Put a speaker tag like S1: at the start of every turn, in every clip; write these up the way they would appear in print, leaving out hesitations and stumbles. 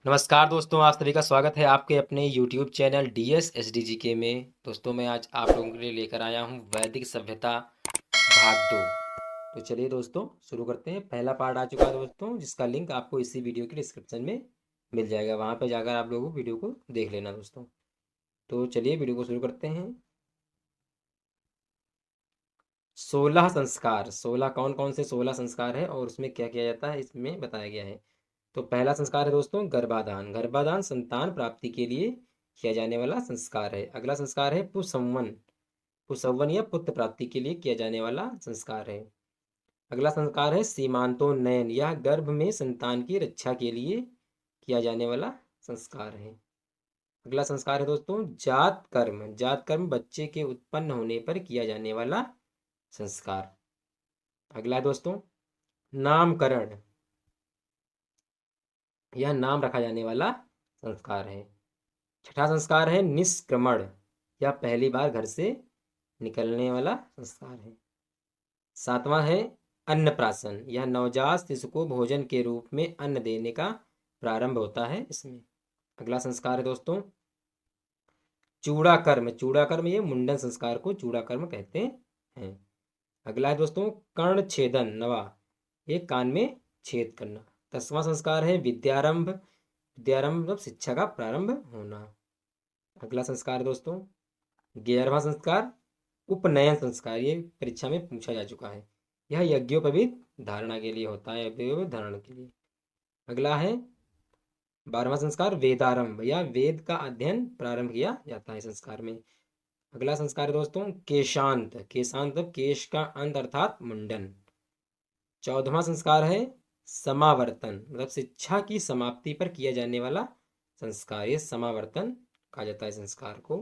S1: नमस्कार दोस्तों, आप सभी का स्वागत है आपके अपने YouTube चैनल DS SDGK में। दोस्तों मैं आज आप लोगों के लिए लेकर आया हूँ वैदिक सभ्यता भाग 2। तो चलिए दोस्तों शुरू करते हैं। पहला पार्ट आ चुका है दोस्तों, जिसका लिंक आपको इसी वीडियो के डिस्क्रिप्शन में मिल जाएगा। वहाँ पर जाकर आप लोगों वीडियो को देख लेना दोस्तों। तो चलिए वीडियो को शुरू करते हैं। 16 संस्कार, 16 कौन कौन से 16 संस्कार है और उसमें क्या किया जाता है इसमें बताया गया है। तो पहला संस्कार है दोस्तों गर्भाधान। गर्भाधान संतान प्राप्ति के लिए किया जाने वाला संस्कार है। अगला संस्कार है पुंसवन। पुंसवन या पुत्र प्राप्ति के लिए किया जाने वाला संस्कार है। अगला संस्कार है सीमांतोन्नयन, यह गर्भ में संतान की रक्षा के लिए किया जाने वाला संस्कार है। अगला संस्कार है दोस्तों जात कर्म। जात कर्म बच्चे के उत्पन्न होने पर किया जाने वाला संस्कार। अगला है दोस्तों नामकरण, यह नाम रखा जाने वाला संस्कार है। छठा संस्कार है निष्क्रमण, यह पहली बार घर से निकलने वाला संस्कार है। सातवां है अन्नप्राशन, यह नवजात शिशु को भोजन के रूप में अन्न देने का प्रारंभ होता है इसमें। अगला संस्कार है दोस्तों चूड़ा कर्म। चूड़ा कर्म ये मुंडन संस्कार को चूड़ा कर्म कहते हैं। अगला है दोस्तों कर्ण छेदन, नवा ये कान में छेद करना। 10वां संस्कार है विद्यारंभ। विद्यारंभ मतलब शिक्षा का प्रारंभ होना। अगला संस्कार है दोस्तों 11वां संस्कार उपनयन संस्कार, ये परीक्षा में पूछा जा चुका है। यह यज्ञोपवीत धारणा के लिए होता है, यज्ञोपवीत धारण के लिए। अगला है 12वां संस्कार वेदारंभ, या वेद का अध्ययन प्रारंभ किया जाता है संस्कार में। अगला संस्कार है दोस्तों केशांत। केशांत मतलब केश का अंत अर्थात मुंडन। 14वां संस्कार है समावर्तन, मतलब शिक्षा की समाप्ति पर किया जाने वाला संस्कार, ये समावर्तन कहा जाता है संस्कार को।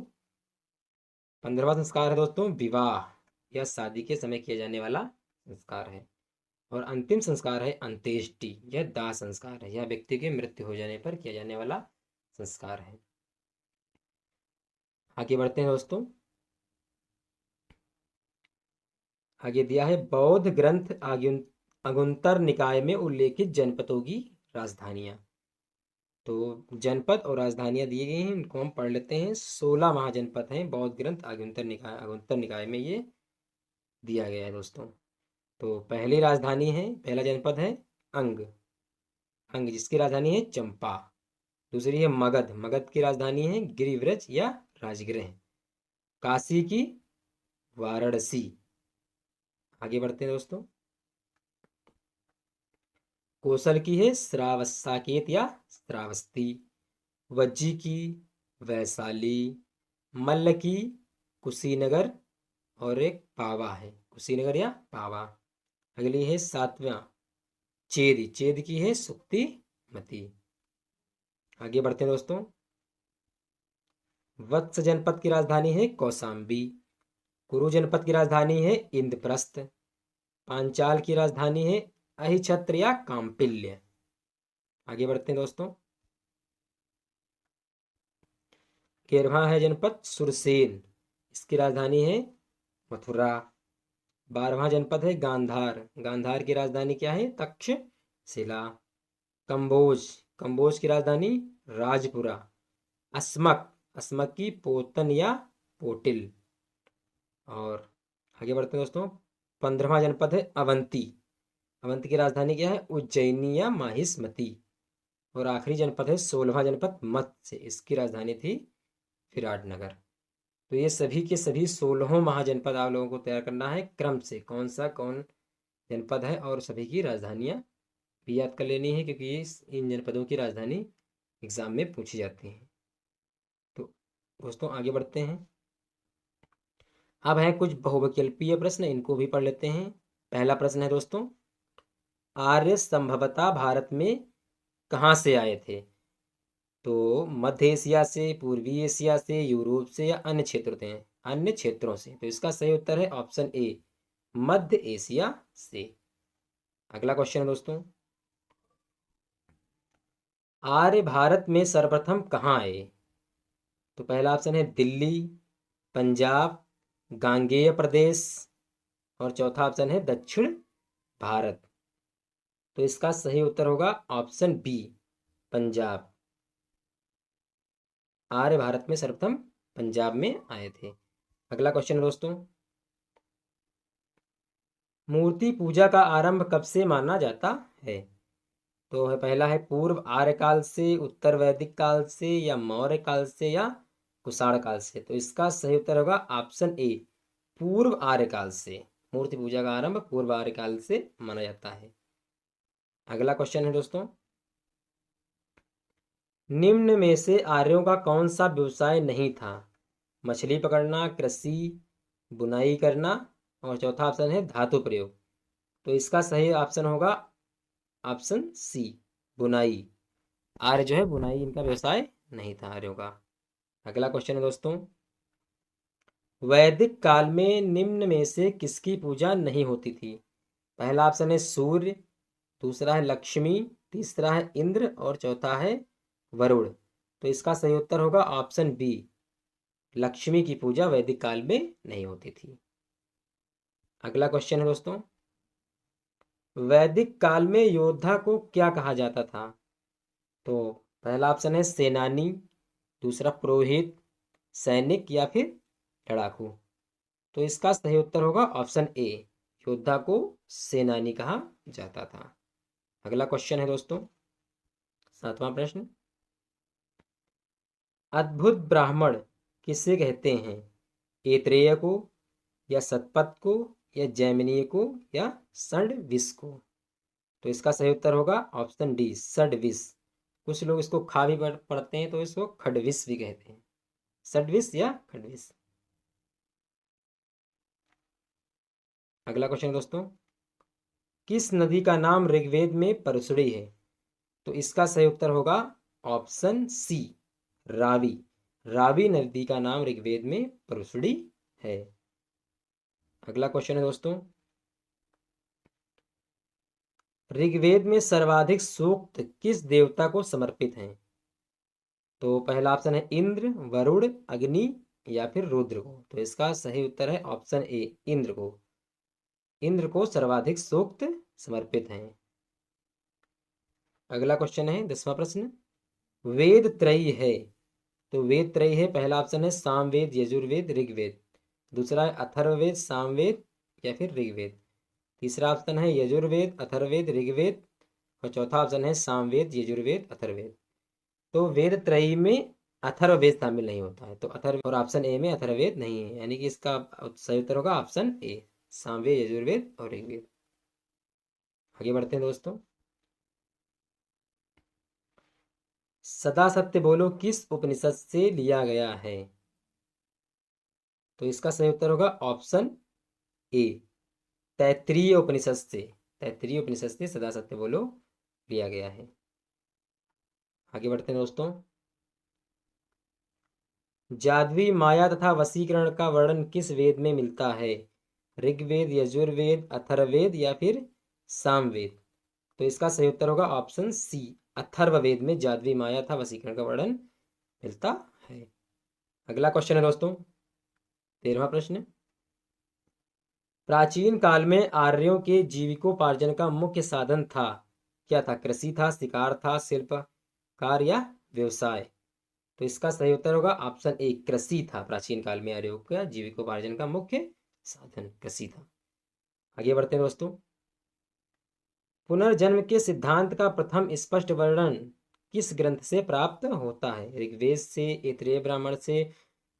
S1: 15वां संस्कार है दोस्तों विवाह, यह शादी के समय किया जाने वाला संस्कार है। और अंतिम संस्कार है अंत्येष्टि, यह दाह संस्कार है, यह व्यक्ति की मृत्यु हो जाने पर किया जाने वाला संस्कार है। आगे बढ़ते हैं दोस्तों। आगे दिया है बौद्ध ग्रंथ अगुंतर निकाय में उल्लेखित जनपदों की राजधानियां। तो जनपद और राजधानियां दी गई हैं, इनको हम पढ़ लेते हैं। 16 महाजनपद हैं बौद्ध ग्रंथ अगुंतर निकाय में ये दिया गया है दोस्तों। तो पहली राजधानी है, पहला जनपद है अंग। अंग जिसकी राजधानी है चंपा। दूसरी है मगध। मगध की राजधानी है गिरिव्रज या राजगृह। काशी की वाराणसी। आगे बढ़ते हैं दोस्तों। कौशल की है साकेत या श्रावस्ती। वज्जी की वैशाली। मल्ल की कुशीनगर। और एक पावा है, कुशीनगर या पावा। अगली है 7वां चेद। चेद की है सुक्तिमती। आगे बढ़ते हैं दोस्तों। वत्स जनपद की राजधानी है कौशाम्बी। कुरु जनपद की राजधानी है इंद्रप्रस्थ। पांचाल की राजधानी है अहिछत्र या काम्पिल्य। आगे बढ़ते हैं दोस्तों। 13वां है जनपद सुरसेन, इसकी राजधानी है मथुरा। 12वां जनपद है गांधार। गांधार की राजधानी क्या है तक्षशिला। कंबोज। कंबोज की राजधानी राजपुरा। अस्मक। अस्मक की पोतन या पोटिल। और आगे बढ़ते हैं दोस्तों। 15वां जनपद है अवंती। अवंती की राजधानी क्या है उज्जैनी या माहिष्मती। और आखिरी जनपद है 16वां जनपद मत्स्य, इसकी राजधानी थी विराटनगर। तो ये सभी के सभी 16 महाजनपद आप लोगों को तैयार करना है क्रम से, कौन सा कौन जनपद है और सभी की राजधानियां भी याद कर लेनी है, क्योंकि ये इन जनपदों की राजधानी एग्जाम में पूछी जाती है। तो दोस्तों आगे बढ़ते हैं। अब है कुछ बहुविकल्पीय प्रश्न, इनको भी पढ़ लेते हैं। पहला प्रश्न है दोस्तों आर्य संभवतः भारत में कहाँ से आए थे। तो मध्य एशिया से, पूर्वी एशिया से, यूरोप से या अन्य क्षेत्रों से, अन्य क्षेत्रों से। तो इसका सही उत्तर है ऑप्शन ए मध्य एशिया से। अगला क्वेश्चन है दोस्तों आर्य भारत में सर्वप्रथम कहाँ आए। तो पहला ऑप्शन है दिल्ली, पंजाब, गांगेय प्रदेश। और चौथा ऑप्शन है दक्षिण भारत। तो इसका सही उत्तर होगा ऑप्शन बी पंजाब। आर्य भारत में सर्वप्रथम पंजाब में आए थे। अगला क्वेश्चन है दोस्तों, मूर्ति पूजा का आरंभ कब से माना जाता है? तो है पहला है पूर्व आर्य काल से, उत्तर वैदिक काल से, या मौर्य काल से, या कुषाण काल से। तो इसका सही उत्तर होगा ऑप्शन ए, पूर्व आर्य काल से। मूर्ति पूजा का आरंभ पूर्व आर्य काल से माना जाता है। अगला क्वेश्चन है दोस्तों, निम्न में से आर्यों का कौन सा व्यवसाय नहीं था? मछली पकड़ना, कृषि, बुनाई करना, और चौथा ऑप्शन है धातु प्रयोग। तो इसका सही ऑप्शन होगा ऑप्शन सी, बुनाई। आर्य जो है बुनाई इनका व्यवसाय नहीं था आर्यों का। अगला क्वेश्चन है दोस्तों, वैदिक काल में निम्न में से किसकी पूजा नहीं होती थी? पहला ऑप्शन है सूर्य, दूसरा है लक्ष्मी, तीसरा है इंद्र, और चौथा है वरुण। तो इसका सही उत्तर होगा ऑप्शन बी, लक्ष्मी की पूजा वैदिक काल में नहीं होती थी। अगला क्वेश्चन है दोस्तों, वैदिक काल में योद्धा को क्या कहा जाता था? तो पहला ऑप्शन है सेनानी, दूसरा पुरोहित, सैनिक, या फिर लड़ाकू। तो इसका सही उत्तर होगा ऑप्शन ए, योद्धा को सेनानी कहा जाता था। अगला क्वेश्चन है दोस्तों, 7वां प्रश्न, अद्भुत ब्राह्मण किसे कहते हैं? ऐत्रेय को, या सतपथ को, या जैमिनीय को, या षड्विश को? तो इसका सही उत्तर होगा ऑप्शन डी, षड्विश। कुछ लोग इसको खा भी पढ़ते हैं तो इसको खडविश भी कहते हैं, षड्विश या खडविश। अगला क्वेश्चन दोस्तों, किस नदी का नाम ऋग्वेद में परशुड़ी है? तो इसका सही उत्तर होगा ऑप्शन सी, रावी। रावी नदी का नाम ऋग्वेद में परशुड़ी है। अगला क्वेश्चन है दोस्तों, ऋग्वेद में सर्वाधिक सूक्त किस देवता को समर्पित हैं? तो पहला ऑप्शन है इंद्र, वरुण, अग्नि, या फिर रुद्र को। तो इसका सही उत्तर है ऑप्शन ए, इंद्र को। इंद्र को सर्वाधिक सूक्त समर्पित हैं। अगला क्वेश्चन है 10वां प्रश्न, वेद त्रयी है। तो वेद त्रयी है, पहला ऑप्शन है सामवेद, यजुर्वेद, ऋग्वेद, दूसरा है अथर्ववेद, सामवेद, या फिर ऋग्वेद, तीसरा ऑप्शन है यजुर्वेद, अथर्ववेद, ऋग्वेद, और चौथा ऑप्शन है सामवेद, यजुर्वेद, अथर्ववेद। तो वेद त्रयी में अथर्ववेद शामिल नहीं होता है, तो अथर्व और ऑप्शन ए में अथर्ववेद नहीं है, यानी कि इसका सही उत्तर होगा ऑप्शन ए, सामवेद, यजुर्वेद और ऋग्वेद। आगे बढ़ते हैं दोस्तों, सदा सत्य बोलो किस उपनिषद से लिया गया है? तो इसका सही उत्तर होगा ऑप्शन ए, तैत्तिरीय उपनिषद से। तैत्तिरीय उपनिषद से सदा सत्य बोलो लिया गया है। आगे बढ़ते हैं दोस्तों, जादुई माया तथा वशीकरण का वर्णन किस वेद में मिलता है? ऋग्वेद, यजुर्वेद, अथर्ववेद, या फिर सामवेद? तो इसका सही उत्तर होगा ऑप्शन सी, अथर्ववेद में जादुई माया तथा वशीकरण का वर्णन मिलता है। अगला क्वेश्चन है दोस्तों, 13वां प्रश्न, प्राचीन काल में आर्यों के जीविकोपार्जन का मुख्य साधन था, क्या था? कृषि था, शिकार था, शिल्पकार, या व्यवसाय? तो इसका सही उत्तर होगा ऑप्शन ए, कृषि था। प्राचीन काल में आर्यों का जीविकोपार्जन का मुख्य साधन कृषि था। आगे बढ़ते हैं दोस्तों, पुनर्जन्म के सिद्धांत का प्रथम स्पष्ट वर्णन किस ग्रंथ से प्राप्त होता है? ऋग्वेद से, ऐत्रेय ब्राह्मण से,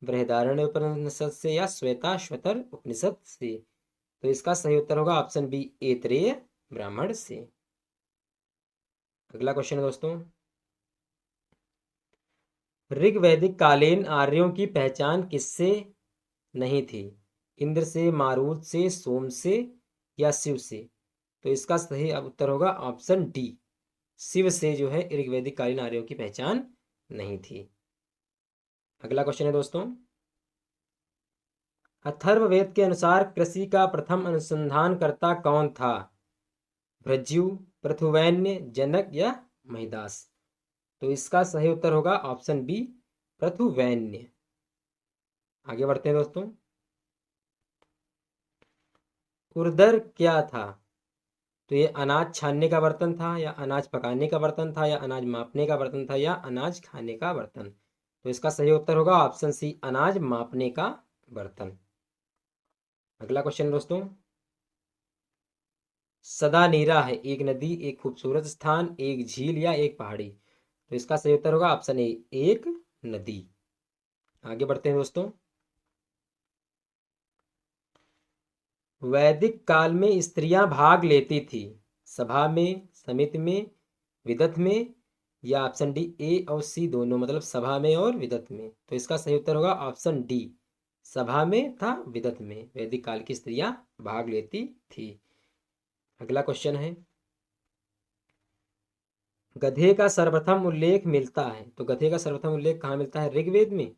S1: बृहदारण्य उपनिषद से, या श्वेताश्वतर उपनिषद से? तो इसका सही उत्तर होगा ऑप्शन बी, ऐत्रेय ब्राह्मण से। अगला क्वेश्चन है दोस्तों, ऋग्वैदिक कालीन आर्यों की पहचान किससे नहीं थी? इंद्र से, मारुत से, सोम से, या शिव से? तो इसका सही उत्तर होगा ऑप्शन डी, शिव से जो है ऋग्वैदिक कालीन आर्यों की पहचान नहीं थी। अगला क्वेश्चन है दोस्तों, अथर्ववेद के अनुसार कृषि का प्रथम अनुसंधानकर्ता कौन था? भृजु, पृथुवैन्य, जनक, या महिदास? तो इसका सही उत्तर होगा ऑप्शन बी, पृथुवैन्य। आगे बढ़ते हैं दोस्तों, उर्दर क्या था? तो ये अनाज छानने का बर्तन था, या अनाज पकाने का बर्तन था, या अनाज मापने का बर्तन था, या अनाज खाने का बर्तन? तो इसका सही उत्तर होगा ऑप्शन सी, अनाज मापने का बर्तन। अगला क्वेश्चन दोस्तों, सदा नीरा है एक नदी, एक खूबसूरत स्थान, एक झील या एक पहाड़ी। तो इसका सही उत्तर होगा ऑप्शन ए, एक नदी। आगे बढ़ते हैं दोस्तों, वैदिक काल में स्त्रियां भाग लेती थी सभा में, समिति में, विदत में, या ऑप्शन डी ए और सी दोनों, मतलब सभा में और विदत में। तो इसका सही उत्तर होगा ऑप्शन डी, सभा में था विदत में वैदिक काल की स्त्रियां भाग लेती थी। अगला क्वेश्चन है, गधे का सर्वप्रथम उल्लेख मिलता है, तो गधे का सर्वप्रथम उल्लेख कहाँ मिलता है? ऋग्वेद में,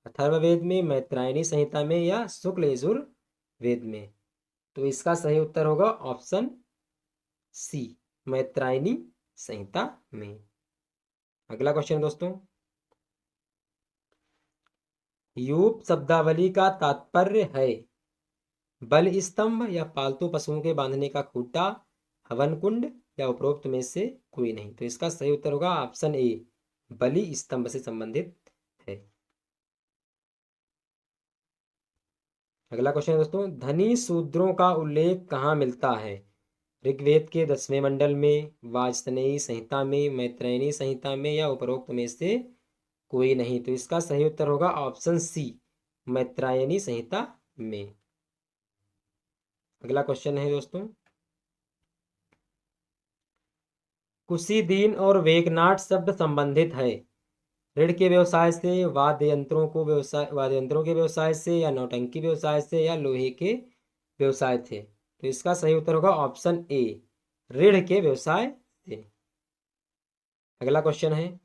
S1: अथर्ववेद में, मैत्रायणी संहिता में, या शुक्ल यजुर्वेद में। तो इसका सही उत्तर होगा ऑप्शन सी, मैत्रायणी संहिता में। अगला क्वेश्चन दोस्तों, यूप शब्दावली का तात्पर्य है बल स्तंभ, या पालतू पशुओं के बांधने का खूंटा, हवन कुंड, या उपरोक्त में से कोई नहीं। तो इसका सही उत्तर होगा ऑप्शन ए, बलि स्तंभ से संबंधित है। अगला क्वेश्चन है दोस्तों, धनी शूद्रों का उल्लेख कहाँ मिलता है? ऋग्वेद के 10वें मंडल में, वाजसनेयी संहिता में, मैत्रेयणी संहिता में, या उपरोक्त में से कोई नहीं। तो इसका सही उत्तर होगा ऑप्शन सी, मैत्रेयणी संहिता में। अगला क्वेश्चन है दोस्तों, कुशीदीन और वेगनाट शब्द संबंधित है ऋण के व्यवसाय से, वाद्य यंत्रों के व्यवसाय से, या नौटंकी व्यवसाय से, या लोहे के व्यवसाय थे। तो इसका सही उत्तर होगा ऑप्शन ए, ऋण के व्यवसाय से। अगला क्वेश्चन है,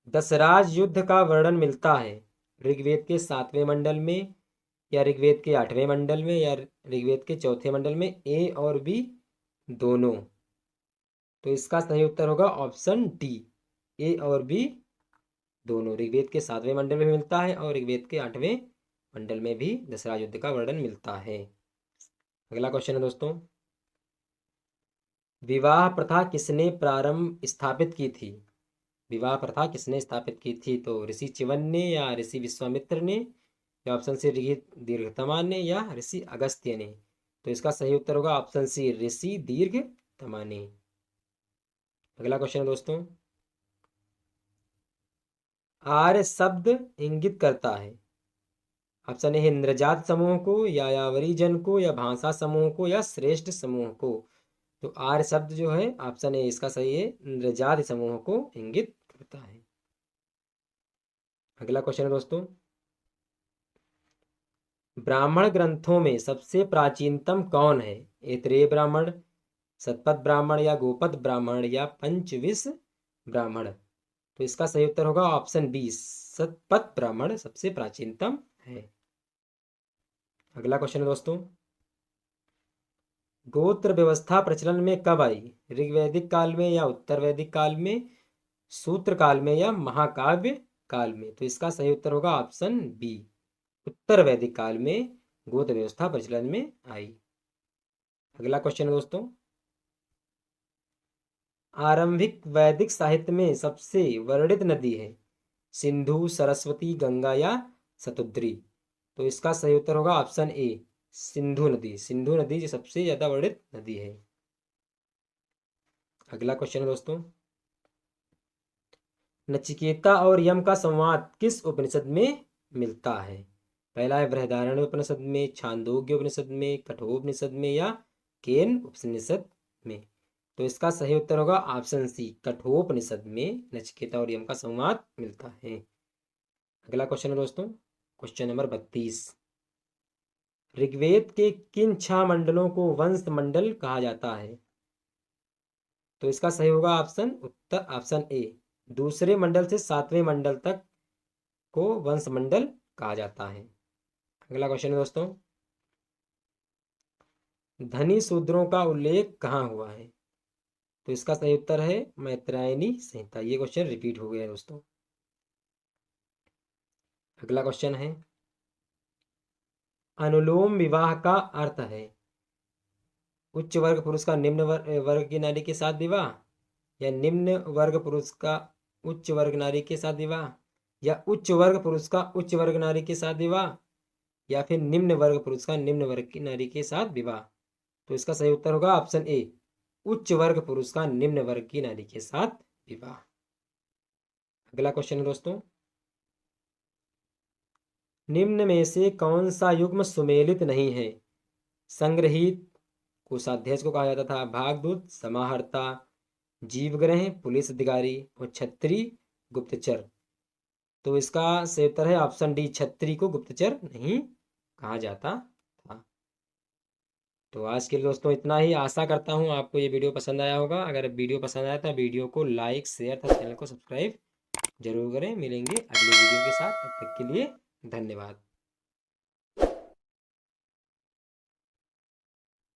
S1: दशराज युद्ध का वर्णन मिलता है ऋग्वेद के 7वें मंडल में, या ऋग्वेद के 8वें मंडल में, या ऋग्वेद के 4थे मंडल में, ए और बी दोनों। तो इसका सही उत्तर होगा ऑप्शन डी, ए और बी दोनों। ऋग्वेद के 7वें मंडल में मिलता है और ऋग्वेद के 8वें मंडल में भी दशराज युद्ध का वर्णन मिलता है। अगला क्वेश्चन है दोस्तों, विवाह प्रथा किसने प्रारंभ स्थापित की थी? विवाह प्रथा किसने स्थापित की थी? तो ऋषि च्यवन ने, या ऋषि विश्वामित्र ने, या ऑप्शन सी दीर्घतमा ने, या ऋषि अगस्त्य ने। तो इसका सही उत्तर होगा ऑप्शन सी, ऋषि दीर्घतमा ने। अगला क्वेश्चन है दोस्तों, आर्य शब्द इंगित करता है, ऑप्शन ए है इंद्रजात समूह को, या यावरी जन को, या भाषा समूह को, या श्रेष्ठ समूह को। तो आर्य शब्द जो है ऑप्शन ए इसका सही है, इंद्रजात समूह को इंगित करता है। अगला क्वेश्चन है दोस्तों, ब्राह्मण ग्रंथों में सबसे प्राचीनतम कौन है? ऐतरेय ब्राह्मण, शतपथ ब्राह्मण, या गोपद ब्राह्मण, या पंचविश ब्राह्मण। तो इसका सही उत्तर होगा ऑप्शन बी, शतपथ ब्राह्मण सबसे प्राचीनतम है। अगला क्वेश्चन है दोस्तों, गोत्र व्यवस्था प्रचलन में कब आई? ऋग्वैदिक काल में, या उत्तर वैदिक काल में, सूत्र काल में, या महाकाव्य काल में। तो इसका सही उत्तर होगा ऑप्शन बी, उत्तर वैदिक काल में गोत्र व्यवस्था प्रचलन में आई। अगला क्वेश्चन है दोस्तों, आरंभिक वैदिक साहित्य में सबसे वर्णित नदी है सिंधु, सरस्वती, गंगा, या शतुद्री। तो इसका सही उत्तर होगा ऑप्शन ए, सिंधु नदी। सिंधु नदी जो सबसे ज्यादा वर्णित नदी है। अगला क्वेश्चन है दोस्तों, नचिकेता और यम का संवाद किस उपनिषद में मिलता है? पहला है बृहदारण्य उपनिषद में, छांदोग्य उपनिषद में, कठोपनिषद में, या केन उपनिषद में। तो इसका सही उत्तर होगा ऑप्शन सी, कठोपनिषद में नचिकेता और यम का संवाद मिलता है। अगला क्वेश्चन है दोस्तों, क्वेश्चन नंबर 32, ऋग्वेद के किन 6 मंडलों को वंश मंडल कहा जाता है? तो इसका सही होगा ऑप्शन ए, दूसरे मंडल से 7वें मंडल तक को वंश मंडल कहा जाता है। अगला क्वेश्चन है दोस्तों, धनी शूद्रों का उल्लेख कहाँ हुआ है? तो इसका सही उत्तर है मैत्रेयणी संहिता। ये क्वेश्चन रिपीट हो गया है दोस्तों। अगला क्वेश्चन है, अनुलोम विवाह का अर्थ है उच्च वर्ग पुरुष का निम्न वर्ग की नारी के साथ विवाह, या निम्न वर्ग पुरुष का उच्च वर्ग नारी के साथ विवाह, या उच्च वर्ग पुरुष का उच्च वर्ग नारी के साथ विवाह, या फिर निम्न वर्ग पुरुष का निम्न वर्ग की नारी के साथ विवाह। तो इसका सही उत्तर होगा ऑप्शन ए, उच्च वर्ग पुरुष का निम्न वर्ग की नारी के साथ विवाह। अगला क्वेश्चन है दोस्तों, निम्न में से कौन सा युग्म सुमेलित नहीं है? संग्रहित, कोषाध्यक्ष को कहा जाता था, भागदूत, समाहर्ता, जीवग्रह, पुलिस अधिकारी और छत्री गुप्तचर। तो इसका सही उत्तर है ऑप्शन डी, छत्री को गुप्तचर नहीं कहा जाता था। तो आज के लिए दोस्तों इतना ही। आशा करता हूँ आपको ये वीडियो पसंद आया होगा। अगर वीडियो पसंद आया तो वीडियो को लाइक, शेयर तथा चैनल को सब्सक्राइब जरूर करें। मिलेंगे अगले वीडियो के साथ, तब तक के लिए धन्यवाद।